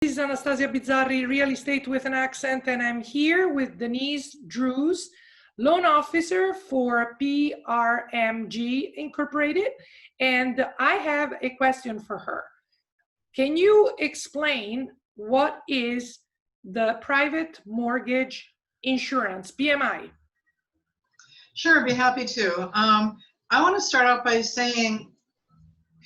This is Anastasia Bizzarri, Real Estate with an Accent, and I'm here with Denise Drew, loan officer for PRMG Incorporated, and I have a question for her. Can you explain what is the private mortgage insurance, PMI? Sure, I'd be happy to. I want to start out by saying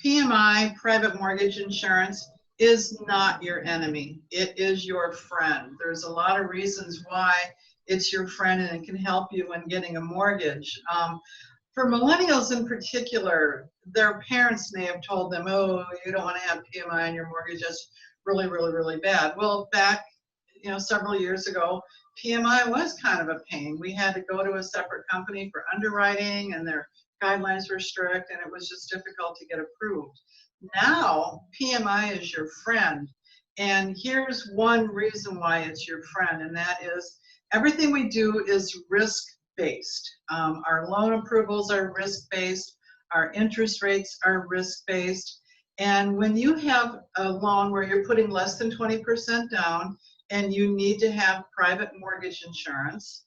PMI, private mortgage insurance, is not your enemy. It is your friend. There's a lot of reasons why it's your friend and it can help you in getting a mortgage. For millennials in particular, their parents may have told them, oh, you don't want to have PMI on your mortgage, that's really, really, really bad. Well, back several years ago, PMI was kind of a pain. We had to go to a separate company for underwriting and their guidelines were strict and it was just difficult to get approved. Now, PMI is your friend. And here's one reason why it's your friend, and that is everything we do is risk-based. Our loan approvals are risk-based. Our interest rates are risk-based. And when you have a loan where you're putting less than 20% down and you need to have private mortgage insurance,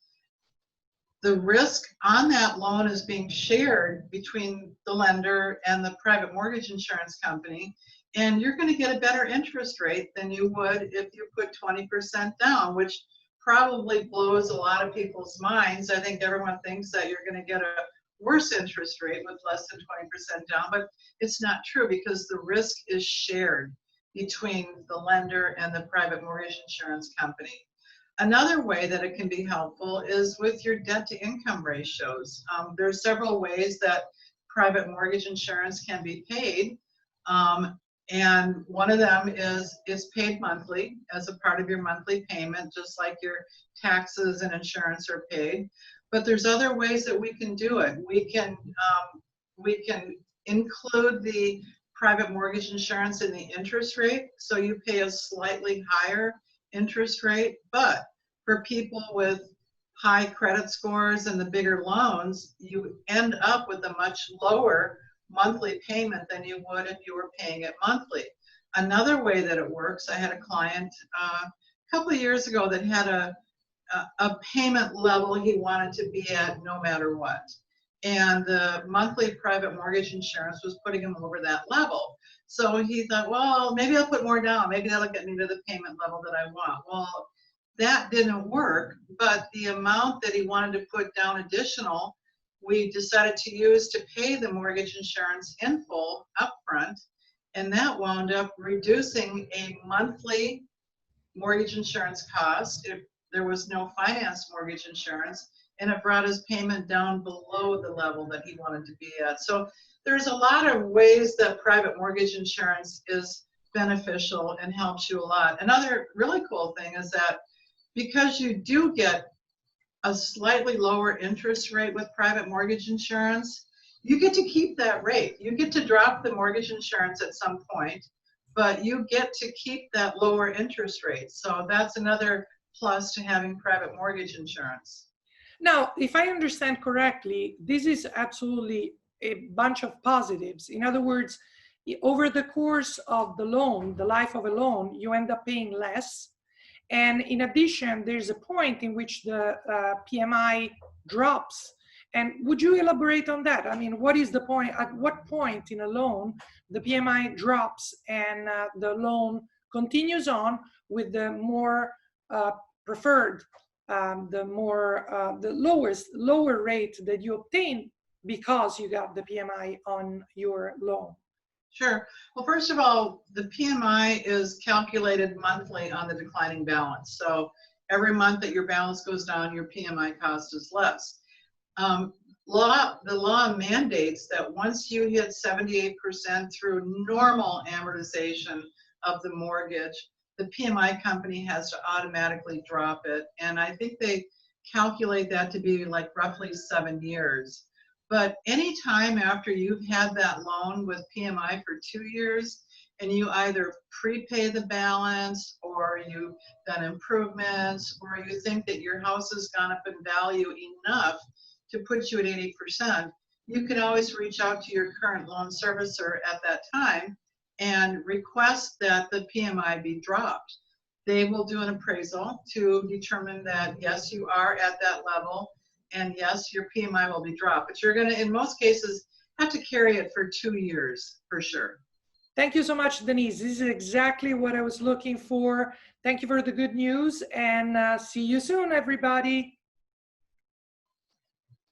the risk on that loan is being shared between the lender and the private mortgage insurance company, and you're going to get a better interest rate than you would if you put 20% down, which probably blows a lot of people's minds. I think everyone thinks that you're going to get a worse interest rate with less than 20% down, but it's not true because the risk is shared between the lender and the private mortgage insurance company. Another way that it can be helpful is with your debt to income ratios. There are several ways that private mortgage insurance can be paid. And one of them is paid monthly as a part of your monthly payment, just like your taxes and insurance are paid. But there's other ways that we can do it. We can include the private mortgage insurance in the interest rate, so you pay a slightly higher interest rate, but for people with high credit scores and the bigger loans, you end up with a much lower monthly payment than you would if you were paying it monthly. Another way that it works, I had a client a couple of years ago that had a payment level he wanted to be at no matter what. And the monthly private mortgage insurance was putting him over that level. So he thought, well, maybe I'll put more down. Maybe that'll get me to the payment level that I want. Well, that didn't work, but the amount that he wanted to put down additional, we decided to use to pay the mortgage insurance in full upfront, and that wound up reducing a monthly mortgage insurance cost if there was no finance mortgage insurance, and it brought his payment down below the level that he wanted to be at. So there's a lot of ways that private mortgage insurance is beneficial and helps you a lot. Another really cool thing is that because you do get a slightly lower interest rate with private mortgage insurance, you get to keep that rate. You get to drop the mortgage insurance at some point, but you get to keep that lower interest rate. So that's another plus to having private mortgage insurance. Now, if I understand correctly, this is absolutely a bunch of positives. In other words, over the course of the loan, the life of a loan, you end up paying less. And in addition, there's a point in which the PMI drops. And would you elaborate on that? I mean, what is the point? At what point in a loan the PMI drops and the loan continues on with the more preferred, the lower rate that you obtain because you got the PMI on your loan? Sure. Well, first of all, the PMI is calculated monthly on the declining balance. So every month that your balance goes down, your PMI cost is less. The law mandates that once you hit 78% through normal amortization of the mortgage, the PMI company has to automatically drop it. And I think they calculate that to be like roughly 7 years. But any time after you've had that loan with PMI for 2 years and you either prepay the balance or you've done improvements or you think that your house has gone up in value enough to put you at 80%, you can always reach out to your current loan servicer at that time and request that the PMI be dropped. They will do an appraisal to determine that, yes, you are at that level, and yes, your PMI will be dropped. But you're going to, in most cases, have to carry it for 2 years for sure. Thank you so much, Denise. This is exactly what I was looking for. Thank you for the good news, and see you soon, everybody.